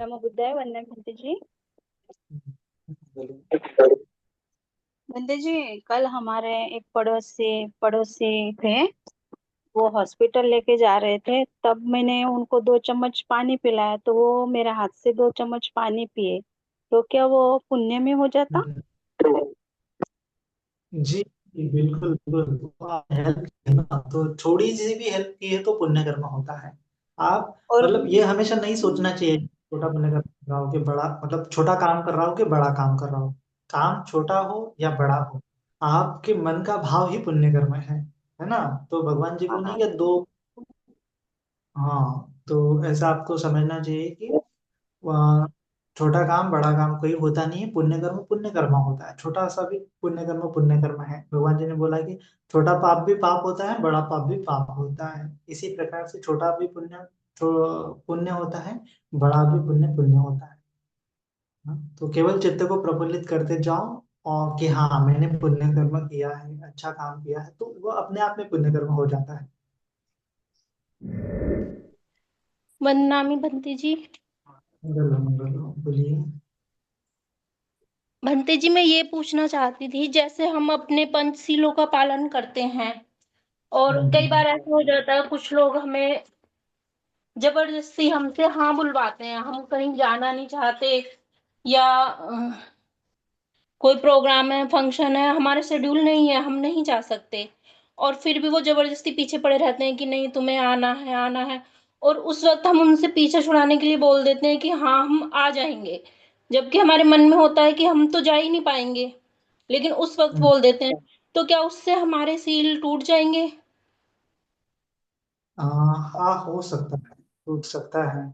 नमो बुद्धाय। वंदन भंते जी। बोलिए। भंते जी, कल हमारे एक पड़ोसी थे। वो हॉस्पिटल लेके जा रहे थे, तब मैंने उनको 2 चम्मच पानी पिलाया तो वो मेरे हाथ से 2 चम्मच पानी पिए। तो क्या वो पुण्य में हो जाता? हम्म, जी जी, बिल्कुल बिल्कुल। तो आप हेल्प की ना, तो थोड़ी सी भी हेल्प की है तो पुण्य कर्म होता है। आप और मतलब ये हमेशा नहीं सोचना चाहिए छोटा पुण्य कर्म कर रहा हो कि बड़ा, मतलब छोटा काम कर रहा हो कि बड़ा काम कर रहा हो। काम छोटा हो या बड़ा हो, आपके मन का भाव ही पुण्य कर्म है ना। तो भगवान जी को नहीं हाँ। कि दो। हाँ, तो ऐसा आपको समझना चाहिए कि वहाँ छोटा काम बड़ा काम कोई होता नहीं है। पुण्य कर्म होता है। छोटा सा भी पुण्य कर्म है। भगवान जी ने बोला कि छोटा पाप भी पाप होता है, बड़ा पाप भी पाप होता है। इसी प्रकार से छोटा भी पुण्य होता है, बड़ा भी पुण्य पुण्य होता है। हाँ, तो केवल चित्त को प्रफुल्लित करते जाओ, और कि हाँ मैंने पुण्य कर्म किया है, अच्छा काम किया है, तो वो अपने आप में पुण्य कर्म हो जाता है। वंदनामी भंते जी। मंगल हो, मंगल हो। बोलिए। भंते जी, मैं ये पूछना चाहती थी, जैसे हम अपने पंचशीलों का पालन करते हैं और कई हम्म, बार ऐसा हो जाता है, कुछ लोग हमें जबरदस्ती हमसे हाँ बुलवाते हैं, हम कहीं जाना नहीं चाहते, या कोई प्रोग्राम है, फंक्शन है, हमारे शेड्यूल नहीं है, हम नहीं जा सकते, और फिर भी वो जबरदस्ती पीछे पड़े रहते हैं कि नहीं तुम्हें आना है आना है। और उस वक्त हम उनसे पीछे छुड़ाने के लिए बोल देते हैं कि हाँ हम आ जाएंगे, जबकि हमारे मन में होता है कि हम तो जा ही नहीं पाएंगे, लेकिन उस वक्त हम्म। बोल देते हैं। तो क्या उससे हमारे सील टूट जाएंगे? हाँ, हो सकता है, टूट सकता है।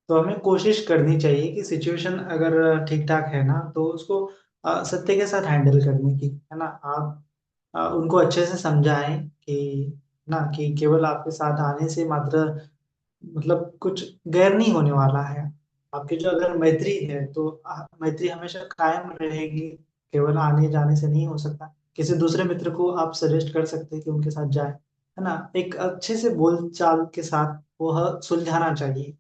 तो हमें कोशिश करनी चाहिए कि सिचुएशन अगर ठीक ठाक है ना, तो उसको सत्य के साथ हैंडल करने की, है ना। आप उनको अच्छे से समझाएं कि ना, कि केवल आपके साथ आने से मात्र मतलब कुछ गैर नहीं होने वाला है। आपकी जो अगर मैत्री है तो मैत्री हमेशा कायम रहेगी। केवल आने जाने से नहीं हो सकता। किसी दूसरे मित्र को आप सजेस्ट कर सकते हैं कि उनके साथ जाए, है ना। एक अच्छे से बोलचाल के साथ वह सुलझाना चाहिए।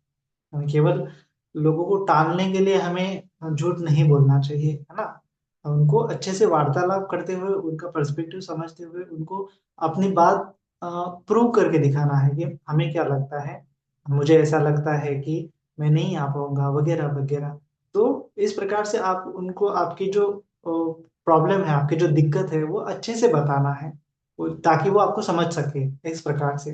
हमें केवल लोगों को टालने के लिए हमें झूठ नहीं बोलना चाहिए, है ना। उनको अच्छे से वार्तालाप करते हुए, उनका पर्सपेक्टिव समझते हुए, उनको अपनी बात प्रूव करके दिखाना है कि हमें क्या लगता है, मुझे ऐसा लगता है कि मैं नहीं आ पाऊंगा, वगैरह वगैरह। तो इस प्रकार से आप उनको आपकी जो प्रॉब्लम है, आपकी जो दिक्कत है, वो अच्छे से बताना है, ताकि वो आपको समझ सके। इस प्रकार से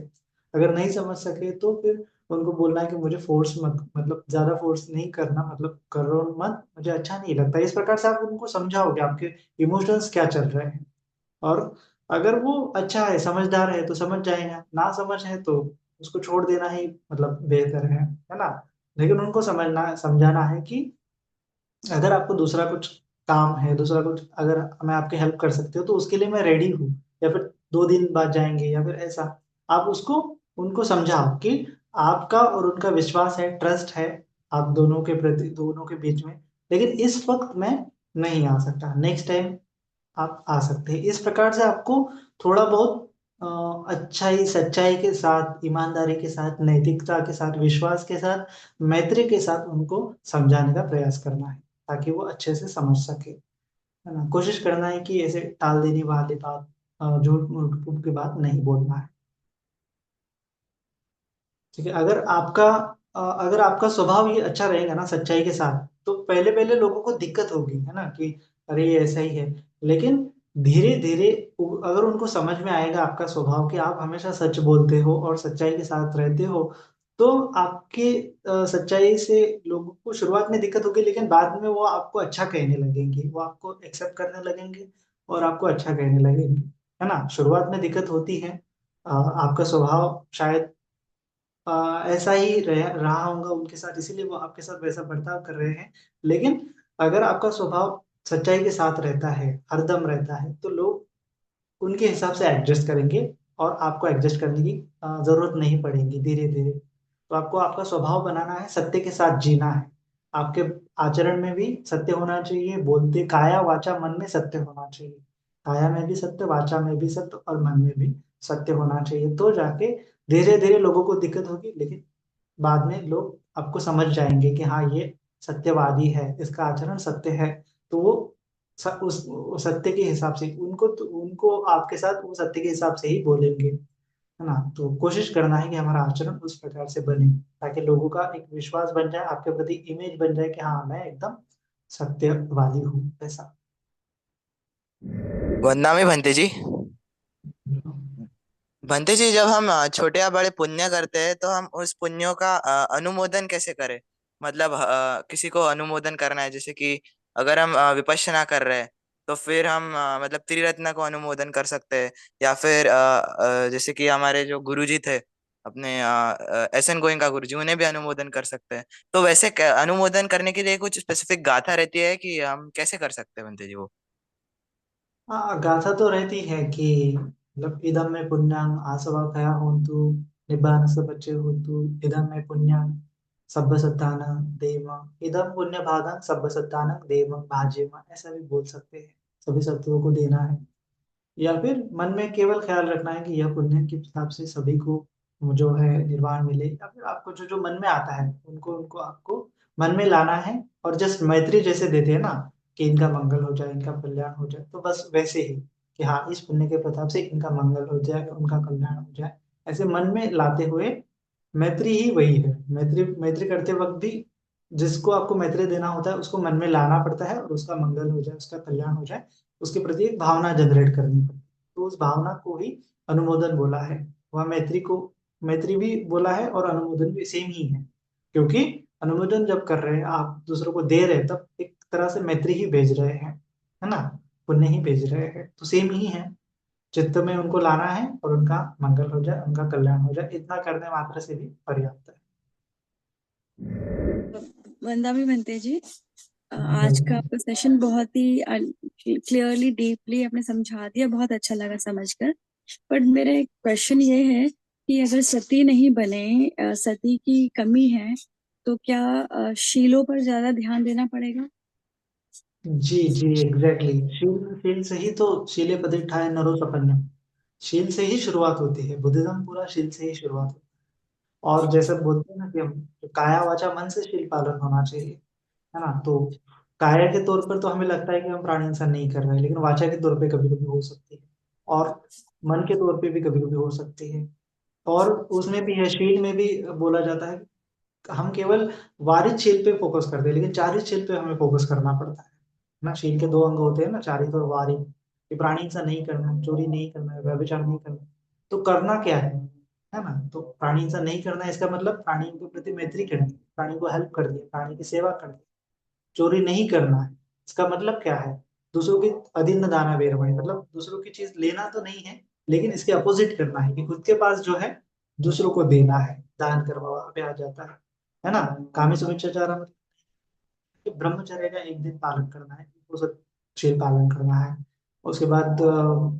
अगर नहीं समझ सके तो फिर उनको बोलना है कि मुझे फोर्स मत, मतलब ज्यादा फोर्स नहीं करना, मतलब करो मत, मुझे अच्छा नहीं लगता। इस प्रकार से आप उनको समझाओगे आपके इमोशंस क्या चल रहे हैं। और अगर वो अच्छा है, समझदार है, तो समझ जाएगा। ना समझ है तो उसको छोड़ देना ही मतलब बेहतर है ना। लेकिन उनको समझना समझाना है कि अगर आपको दूसरा कुछ काम है, दूसरा कुछ अगर मैं आपकी हेल्प कर सकती हूँ तो उसके लिए मैं रेडी हूँ। या फिर 2 दिन बाद जाएंगे, या फिर ऐसा। आप उसको उनको समझाओ कि आपका और उनका विश्वास है, ट्रस्ट है आप दोनों के प्रति, दोनों के बीच में। लेकिन इस वक्त मैं नहीं आ सकता, नेक्स्ट टाइम आप आ सकते हैं। इस प्रकार से आपको थोड़ा बहुत अच्छाई सच्चाई के साथ, ईमानदारी के साथ, नैतिकता के साथ, विश्वास के साथ, मैत्री के साथ उनको समझाने का प्रयास करना है, ताकि वो अच्छे से समझ सके, है ना। कोशिश करना है कि ऐसे टाल देने वाली बात, झूठ मूठ की बात नहीं बोलना है। ठीक है। अगर आपका स्वभाव ये अच्छा रहेगा ना सच्चाई के साथ, तो पहले पहले लोगों को दिक्कत होगी, है ना, कि अरे ये ऐसा ही है। लेकिन धीरे धीरे अगर उनको समझ में आएगा आपका स्वभाव, कि आप हमेशा सच बोलते हो और सच्चाई के साथ रहते हो, तो आपके सच्चाई से लोगों को शुरुआत में दिक्कत होगी, लेकिन बाद में वो आपको अच्छा कहने लगेंगे, वो आपको एक्सेप्ट करने लगेंगे और आपको अच्छा कहने लगेंगे, है ना। शुरुआत में दिक्कत होती है। आपका स्वभाव शायद ऐसा ही रहा होगा उनके साथ, इसीलिए वो आपके साथ वैसा बर्ताव कर रहे हैं। लेकिन अगर आपका स्वभाव सच्चाई के साथ रहता है, हरदम रहता है, तो लोग उनके हिसाब से एडजस्ट करेंगे और आपको एडजस्ट करने की जरूरत नहीं पड़ेगी धीरे धीरे। तो आपको आपका स्वभाव बनाना है, सत्य के साथ जीना है। आपके आचरण में भी सत्य होना चाहिए, बोलते काया वाचा मन में सत्य होना चाहिए। काया में भी सत्य, वाचा में भी सत्य, और मन में भी सत्य होना चाहिए। तो जाके धीरे धीरे लोगों को दिक्कत होगी, लेकिन बाद में लोग आपको समझ जाएंगे कि हाँ ये सत्यवादी है, इसका आचरण सत्य है। तो वो उस सत्य के हिसाब से उनको आपके साथ वो सत्य के हिसाब से ही बोलेंगे, है ना। तो कोशिश करना है कि हमारा आचरण उस प्रकार से बने, ताकि लोगों का एक विश्वास बन जाए, आपके प्रति इमेज बन जाए कि हाँ मैं एकदम सत्यवादी हूँ, ऐसा। वंदना में भंते जी। भंते जी, जब हम छोटे या बड़े पुण्य करते हैं तो हम उस पुण्यों का अनुमोदन कैसे करें? मतलब किसी को अनुमोदन करना है, जैसे कि अगर हम विपश्यना कर रहे हैं तो फिर हम मतलब त्रिरत्न को अनुमोदन कर सकते हैं, या फिर जैसे कि हमारे जो गुरुजी थे अपने एस एन गोइंका गुरुजी, उन्हें भी अनुमोदन कर सकते हैं। तो वैसे अनुमोदन करने के लिए कुछ स्पेसिफिक गाथा रहती है कि हम कैसे कर सकते हैं भंते जी वो? हाँ, गाथा तो रहती है कि मतलब इदम में पुण्यं आसवाखया होन्तु, निब्बानस्य बच्चे होन्तु, इदम में पुण्यं सब्ब सत्तानं देम, इदम पुण्य भागं सब्ब सत्तानं देम भाज्यम, ऐसा भी बोल सकते हैं। सभी सत्वों को देना है, या फिर मन में केवल ख्याल रखना है कि यह पुण्य के हिसाब से सभी को जो है निर्वाण मिले, या फिर आपको जो जो मन में आता है उनको उनको आपको मन में लाना है। और जस्ट मैत्री जैसे देते हैं ना, कि इनका मंगल हो जाए, इनका कल्याण हो जाए, तो बस वैसे ही कि हाँ इस पुण्य के प्रताप से इनका मंगल हो जाए, उनका कल्याण हो जाए, ऐसे मन में लाते हुए मैत्री ही वही है। मैत्री मैत्री करते वक्त भी जिसको आपको मैत्री देना होता है उसको मन में लाना पड़ता है, और उसका मंगल हो जाए, उसका कल्याण हो जाए, उसके प्रति एक भावना जनरेट करनी पड़ती है। तो उस भावना को ही अनुमोदन बोला है। वह मैत्री को मैत्री भी बोला है और अनुमोदन भी सेम ही है, क्योंकि अनुमोदन जब कर रहे हैं आप दूसरों को दे रहे हैं, तब एक तरह से मैत्री ही भेज रहे हैं, है ना, पुण्य ही भेज रहे हैं, तो सेम ही है। चित्त में उनको लाना है और उनका मंगल हो जाए, उनका कल्याण हो जाए, इतना करने मात्र से भी पर्याप्त है। वंदा भी बनते जी। आज का बिल्कुल। आपका सेशन बहुत ही क्लियरली डीपली आपने समझा दिया, बहुत अच्छा लगा समझकर। बट मेरा एक क्वेश्चन ये है कि अगर सती नहीं बने, सती की कमी है, तो क्या शीलों पर ज्यादा ध्यान देना पड़ेगा? जी जी, एग्जैक्टली। शील शील से ही तो शीले प्रतिष्ठाय नरो सपन्नम। शील से ही शुरुआत होती है, बुद्धिज्म पूरा शील से ही शुरुआत होती है। और जैसे बोलते हैं ना कि हम काया वाचा मन से शील पालन होना चाहिए, है ना। तो काया के तौर पर तो हमें लगता है कि हम प्राणी हिंसा नहीं कर रहे हैं, लेकिन वाचा के तौर पे कभी कभी हो सकती है, और मन के तौर पे भी कभी कभी हो सकती है। और उसमें भी है, शील में भी बोला जाता है हम केवल वारिद शील पे फोकस करते हैं, लेकिन चारित शील पे हमें फोकस करना पड़ता है ना। शील के दो अंग होते हैं ना, चारित और वारिद। कि प्राणी हिंसा नहीं करना है, चोरी नहीं करना है, व्यभिचार नहीं करना है। तो करना क्या है ना। तो प्राणी हिंसा नहीं करना है, इसका मतलब प्राणी के प्रति मैत्री करनी, प्राणी को हेल्प कर दिया, प्राणी की सेवा कर दी। चोरी नहीं करना है, इसका मतलब क्या है, दूसरों की अधीन दाना वेरमणि, मतलब दूसरों की चीज लेना तो नहीं है, लेकिन इसके अपोजिट करना है कि खुद के पास जो है दूसरों को देना है, दान करवा पे आ जाता है ना। कामी सुमिच्चाचार मतलब कि ब्रह्मचर्य का एक दिन पालन करना है, वो सब शील पालन करना है। उसके बाद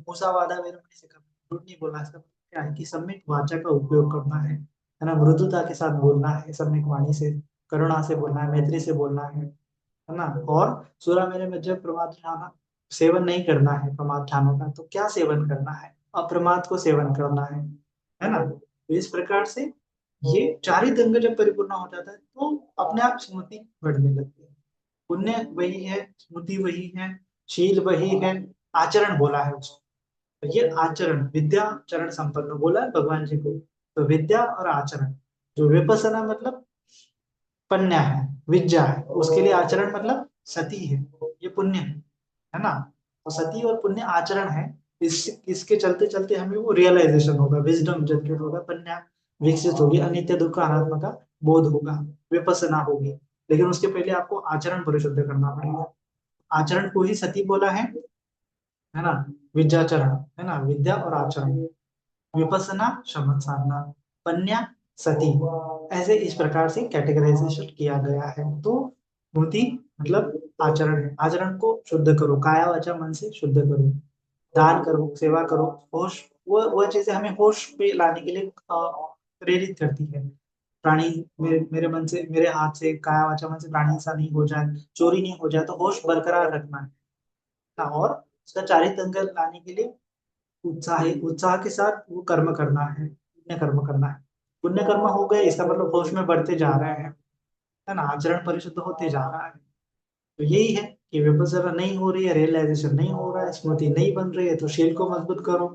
मुसावादा वेरमणि से करना, झूठ नहीं बोलना। इसका मतलब क्या है कि सम्यक वाचा का उपयोग करना है ना, मृदुता के साथ बोलना है, सम्यक वाणी से, करुणा से बोलना है, मैत्री से बोलना है ना। और सूरा मेरे में जब प्रमाद ठाना, सेवन नहीं करना है प्रमाद ठानों का, तो क्या सेवन करना है, अप्रमाद को सेवन करना है ना। तो इस प्रकार से ये चार ही अंग जब परिपूर्ण हो जाता है, तो अपने आप स्मृति बढ़ने लगती है। पुण्य वही है, स्मृति वही है, शील वही है, आचरण बोला है उसको। तो ये आचरण विद्या चरण संपन्न बोला है भगवान जी को। तो विद्या और आचरण, जो विपसना मतलब पन्या है, विद्या है, उसके लिए आचरण मतलब सती है, ये पुण्य है ना। तो सती और पुण्य आचरण है। इसके चलते चलते हमें वो रियलाइजेशन होगा, विजडम जनरेट होगा, पन्या विकसित होगी, अनित्य दुख अनात्मा का बोध होगा, विपसना होगी। लेकिन उसके पहले आपको आचरण परिशुद्ध करना पड़ेगा। आचरण को ही सती बोला है ना। विद्याचरण, है ना, विद्या और आचरण, विपसना शब्द साधना, पन्या सती, ऐसे इस प्रकार से कैटेगराइजेशन किया गया है। तो स्मृति मतलब आचरण है, आचरण को शुद्ध करो, काया वाचा मन से शुद्ध करो, दान करो, सेवा करो, होश, वो चीजें हमें होश पे लाने के लिए प्रेरित करती है। प्राणी मेरे मन से, मेरे हाथ से, काया वाचा मन से प्राणी हिंसा नहीं हो जाए, चोरी नहीं हो जाए, तो होश बरकरार रखना है ना। और उसका चारित अंग लाने के लिए उत्साह के साथ वो कर्म करना है, पुण्य कर्म करना है। पुण्य कर्म हो गए, इसका मतलब होश में बढ़ते जा रहे हैं। है ना, आचरण परिशुद्ध होते जा रहा है। तो यही है कि विपස්සना नहीं हो रही है, रियलाइजेशन नहीं हो रहा है, स्मृति नहीं बन रही है, तो शील को मजबूत करो।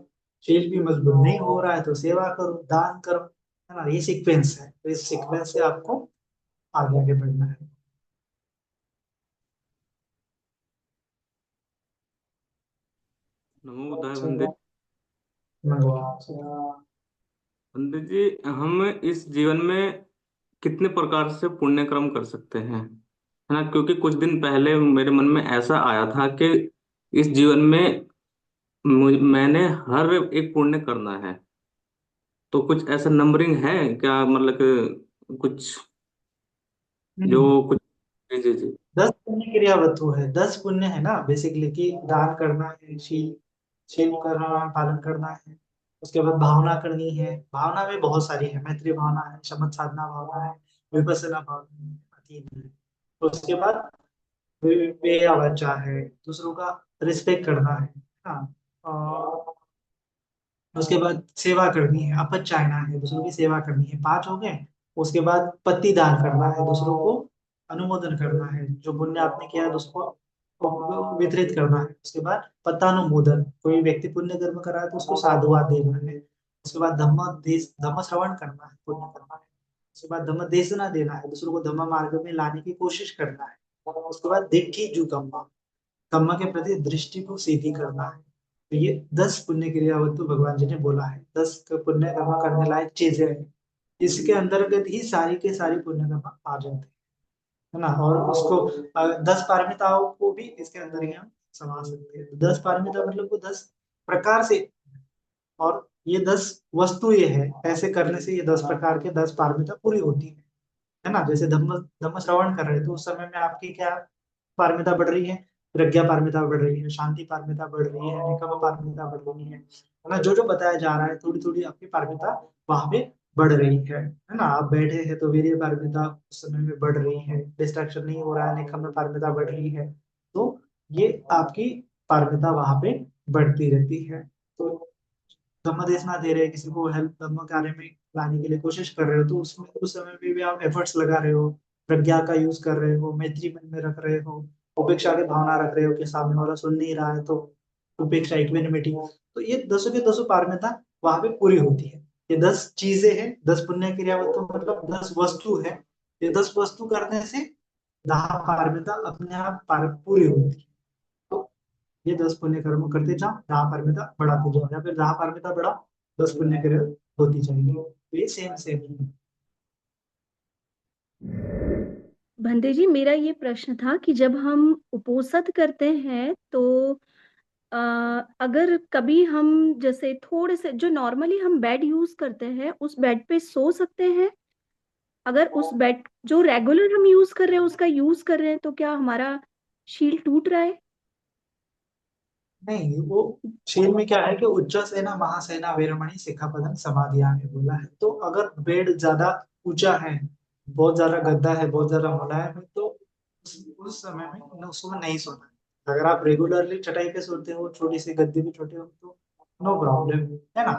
शील भी मजबूत नहीं हो रहा है तो सेवा करो, दान करो, है ना, ये सीक्वेंस है। तो इस सीक्वेंस से आपको आगे आगे बढ़ना है। नमो बुद्धाय बंदे। चलो, मंगवा। बंदे जी, हम इस जीवन में कितने प्रकार से पुण्य कर्म कर सकते हैं, है ना? क्योंकि कुछ दिन पहले मेरे मन में ऐसा आया था कि इस जीवन में मैंने हर एक पुण्य करना है। तो कुछ ऐसा नंबरिंग है क्या, मतलब कि कुछ जो हम्म। कुछ। जी जी जी। 10 पुण्य क्रिया वस्तु है, 10 पुण्य है ना बेसिकली, कि दान करना है, शील शील करना, पालन करना है। उसके बाद भावना करनी है। भावना में बहुत सारी है, मैत्री भावना है, शमत साधना भावना है, विपස්සना भावना है, तीन है। तो उसके बाद व्यय वाचा है, दूसरों का रिस्पेक्ट करना है। हाँ। और उसके बाद सेवा करनी है, अपचायना है, दूसरों की सेवा करनी है, 5 हो गए। उसके बाद पति दान करना है, दूसरों को अनुमोदन करना है, जो पुण्य आपने किया है उसको वितरित करना है। उसके बाद पतानुमोदन, कोई व्यक्ति पुण्य कर्म कर रहा है तो उसको साधुवाद देना है। उसके बाद धम्म श्रवण करना है, पुण्य करना है। उसके बाद धम्म देशना देना है, दूसरों को धम्म मार्ग में लाने की कोशिश करना है। उसके बाद दिट्ठी जुगम्मा, कर्म के प्रति दृष्टि को सीधी करना है। तो ये 10 पुण्य क्रियावत तो भगवान जी ने बोला है, 10 पुण्य कर्म करने लायक चीजें हैं। इसके अंतर्गत ही सारी के सारी पुण्य कर्म आ जाते हैं, है ना। और उसको 10 पारमिताओं को भी इसके अंदर ही हम समा सकते हैं। 10 पारमिता मतलब वो 10 प्रकार से। और ये 10 वस्तु ये है, ऐसे करने से ये 10 प्रकार के 10 पारमिता पूरी होती है ना। जैसे धम्म धम्म श्रवण कर रहे हैं तो उस समय में आपकी क्या पारमिता बढ़ रही है? प्रज्ञा पारमिता बढ़ रही है, शांति पारमिता बढ़ रही है, निकम पारमिता बढ़ रही है ना। जो जो बताया जा रहा है थोड़ी थोड़ी आपकी पारमिता वहां पे बढ़ रही है ना। आप बैठे हैं तो वीर्य पारमिता उस समय में बढ़ रही है, डिस्ट्रैक्शन नहीं हो रहा है, निकम पारमिता बढ़ रही है। तो ये आपकी पारमिता वहां पे बढ़ती रहती है। तो धम्म देशना दे रहे हैं, किसी को हेल्प धम्म कार्य में लाने के लिए कोशिश कर रहे हो, तो उसमें उस समय में भी आप एफर्ट्स लगा रहे हो, प्रज्ञा का यूज कर रहे हो, मैत्री मन में रख रहे हो, उपेक्षा की भावना रख रहे हो कि सामने वाला सुन नहीं रहा है, तो उपेक्षा इक्विनिमिटी। तो ये 10 के 10 पारमिता वहां पे पूरी होती है। ये 10 चीजें हैं, 10 पुण्य क्रियावत मतलब 10 वस्तु है। ये 10 वस्तु करने से 10 पारमिता अपने आप पूरी होती है। तो ये 10 पुण्य कर्म करते जाओ, 10 पारमिता बढ़ाते जाओ, या फिर 10 पारमिता बढ़ाओ, 10 पुण्य क्रिया होती जाएगी। तो ये सेम सेम है। भंते जी, मेरा ये प्रश्न था कि जब हम उपोषित करते हैं तो अ, अगर कभी हम जैसे थोड़े से जो नॉर्मली हम बेड यूज करते हैं उस बेड पे सो सकते हैं? अगर उस बेड जो रेगुलर हम यूज कर रहे हैं उसका यूज कर रहे हैं तो क्या हमारा शील टूट रहा है? नहीं, वो शेर में क्या है कि उच्च सेना महासेना वीरमणि सिक्खापदम समाधियां बोला है। तो अगर बेड ज्यादा ऊंचा है, बहुत ज्यादा गद्दा है, बहुत ज्यादा मुलायम है, तो उस समय में उसमें नहीं सोना है। अगर आप रेगुलरली चटाई पे सोते हो, छोटी सी गद्दी भी छोटे हो, तो नो प्रॉब्लम, है ना।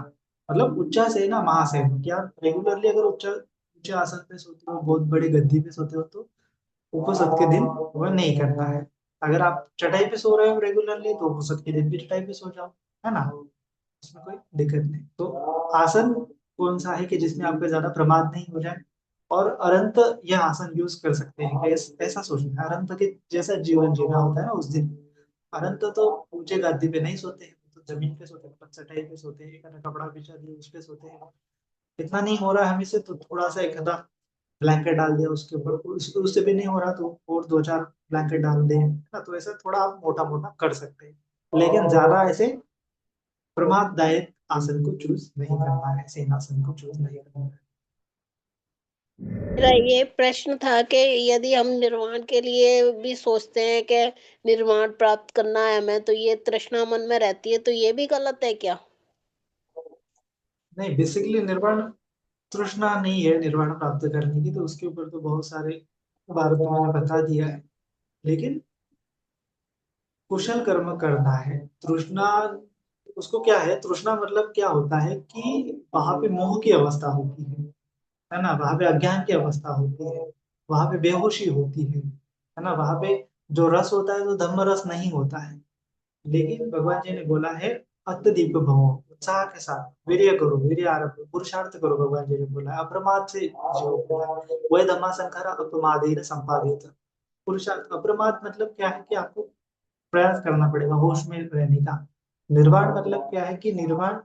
मतलब उच्च सेना महासेना, कि आप रेगुलरली अगर उच्च ऊंचे आसन पे सोते हो, बहुत बड़ी गद्दी पे सोते हो, तो उपसद के दिन वह नहीं करना है। अगर आप चटाई पे सो रहे हो रेगुलरली तो उपसद के दिन भी चटाई पे सो जाओ, है ना। उसमें कोई दिक्कत नहीं। तो आसन कौन सा है कि जिसमें आपका ज्यादा प्रमाद नहीं हो जाए, और अरंत यह आसन यूज कर सकते हैं कि ऐसा सोचना है अरंत के जैसा जीवन जीना होता है ना उस दिन। अरंत तो ऊंचे गादी पे नहीं सोते हैं, तो जमीन पे सोते हैं, चटाई पे सोते हैं, एक आधा कपड़ा बिछा दिया उस पे सोते हैं। इतना नहीं हो रहा है हमें से तो थोड़ा सा एक आधा ब्लैंकेट डाल दिया उसके ऊपर, उससे भी नहीं हो रहा तो और 2-4 ब्लैंकेट डाल दें, है ना। तो ऐसा थोड़ा आप मोटा मोटा कर सकते हैं, लेकिन ज्यादा ऐसे प्रमाददायक आसन को चूज नहीं करना है, सेनासन को चूज नहीं करना है। मेरा ये प्रश्न था कि यदि हम निर्वाण के लिए भी सोचते हैं कि निर्वाण प्राप्त करना है हमें, तो ये तृष्णा मन में रहती है, तो ये भी गलत है क्या? नहीं, बेसिकली निर्वाण तृष्णा नहीं है निर्वाण प्राप्त करने की, तो उसके ऊपर तो बहुत सारे भारत में मैंने बता दिया है। लेकिन कुशल कर्म करना है। तृष्णा उसको क्या है, तृष्णा मतलब क्या होता है कि वहां पे मोह की अवस्था होती है ना, वहां पे अज्ञान की अवस्था होती है। वहां पे बेहोशी होती है ना। वहां पे जो रस होता है तो धम्म रस नहीं होता है। लेकिन भगवान जी ने बोला है अत्यदीप भवो, उत्साह के साथ वीर्य करो, वीर्य आरभ पुरुषार्थ करो। भगवान जी ने बोला है अप्रमाद से जो वह धम्मा संखारा अप्रमादेन संपादित। पुरुषार्थ अप्रमाद मतलब क्या है कि आपको प्रयास करना पड़ेगा होश में रहने का। निर्वाण मतलब क्या है कि निर्वाण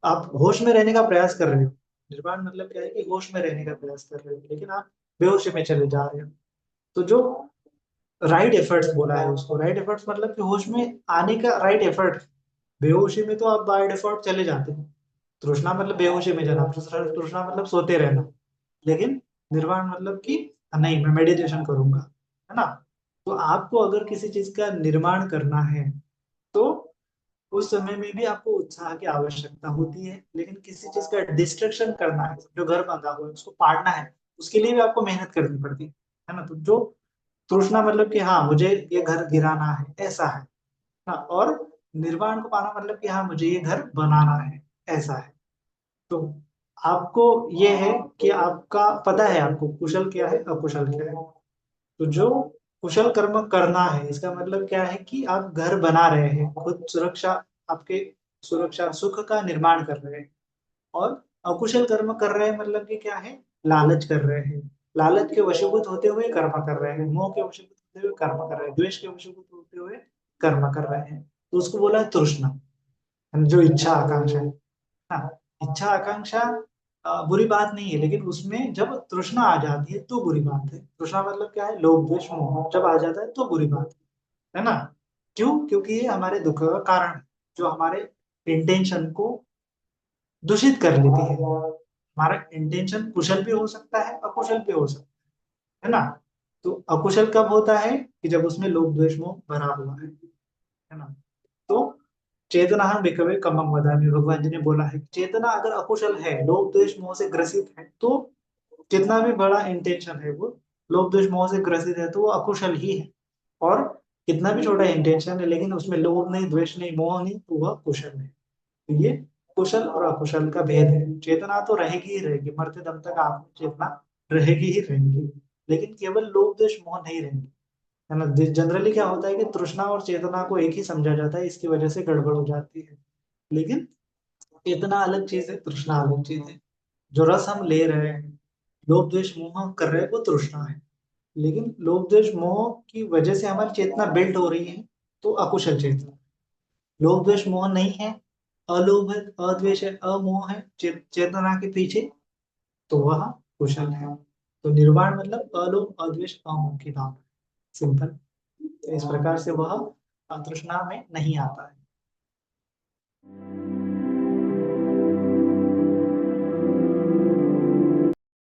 आप होश में रहने का प्रयास कर रहे हो। निर्वाण मतलब क्या है कि होश में रहने का प्रयास कर रहे हो लेकिन आप बेहोशी में चले जा रहे हो। तो जो राइट एफर्ट्स बोला है उसको, राइट एफर्ट्स मतलब कि होश में आने का राइट एफर्ट। बेहोशी में तो आप बाय डिफॉल्ट चले जाते हो। तृष्णा मतलब बेहोशी में जाना, तृष्णा मतलब सोते रहना। लेकिन निर्वाण मतलब कि नहीं मैं मेडिटेशन करूंगा, है ना। तो आपको अगर किसी चीज का निर्माण करना है तो उस समय में भी आपको उत्साह की आवश्यकता होती है। लेकिन किसी चीज का डिस्ट्रक्शन करना है, जो घर बंधा हुआ है उसको पाड़ना है, उसके लिए भी आपको मेहनत करनी पड़ती है ना। तो जो तृष्णा मतलब कि हाँ मुझे ये घर गिराना है ऐसा है ना, और निर्वाण को पाना मतलब कि हाँ मुझे ये घर बनाना है ऐसा है। तो आपको ये है कि आपका पता है आपको कुशल क्या है अकुशल क्या है। तो जो कुशल कर्म करना है इसका मतलब क्या है कि आप घर बना रहे हैं, खुद सुरक्षा, आपके सुरक्षा सुख का निर्माण कर रहे हैं। और अकुशल कर्म कर रहे हैं मतलब कि क्या है, लालच कर रहे हैं। लालच के वशीभूत होते हुए कर्म कर रहे हैं, मोह के वशीभूत होते हुए कर्म कर रहे हैं, द्वेष के वशीभूत होते हुए कर्म कर रहे हैं। तो उसको बोला है तृष्णा, जो इच्छा आकांक्षा है। हाँ, इच्छा आकांक्षा बुरी बात नहीं है, लेकिन उसमें जब तृष्णा आ जाती है तो बुरी बात है। तृष्णा मतलब क्या है, लोभ द्वेष मोह जब आ जाता है तो बुरी बात है ना। क्यों? क्योंकि ये हमारे दुख का कारण है, जो हमारे इंटेंशन को दूषित कर लेती है। हमारा इंटेंशन कुशल भी हो सकता है अकुशल भी हो सकता है ना। तो अकुशल कब होता है कि जब उसमें लोभ द्वेष मोह भरा हुआ है ना। तो चेतना हम विकवे कमम वदामि, भगवान जी ने बोला है कि चेतना अगर अकुशल है, लोभ द्वेष मोह से ग्रसित है, तो जितना भी बड़ा इंटेंशन है वो लोभ द्वेष मोह से ग्रसित है तो वो अकुशल ही है। और कितना भी छोटा इंटेंशन है लेकिन उसमें लोभ नहीं द्वेष नहीं मोह नहीं तो वह कुशल है। तो ये कुशल और अकुशल का भेद है। चेतना तो रहेगी ही रहेगी, मरते दम तक आप में चेतना रहेगी ही रहेगी, लेकिन केवल लोभ द्वेष मोह नहीं रहेंगे, है ना। जनरली क्या होता है कि तृष्णा और चेतना को एक ही समझा जाता है, इसकी वजह से गड़बड़ हो जाती है। लेकिन चेतना अलग चीज है, तृष्णा अलग चीज है। जो रस हम ले रहे हैं, लोभ द्वेष मोह कर रहे हैं, वो तृष्णा है। लेकिन लोभ द्वेष मोह की वजह से हमारी चेतना बिल्ड हो रही है, तो अकुशल चेतना। लोभ द्वेष मोह नहीं है, अलोभ है, अद्वेष है, अमोह है चेतना के पीछे, तो वह कुशल है। तो निर्वाण मतलब अलोभ अद्वेष अमोह की नाम, सिंपल। तो इस प्रकार से वह तृष्णा में नहीं आता है।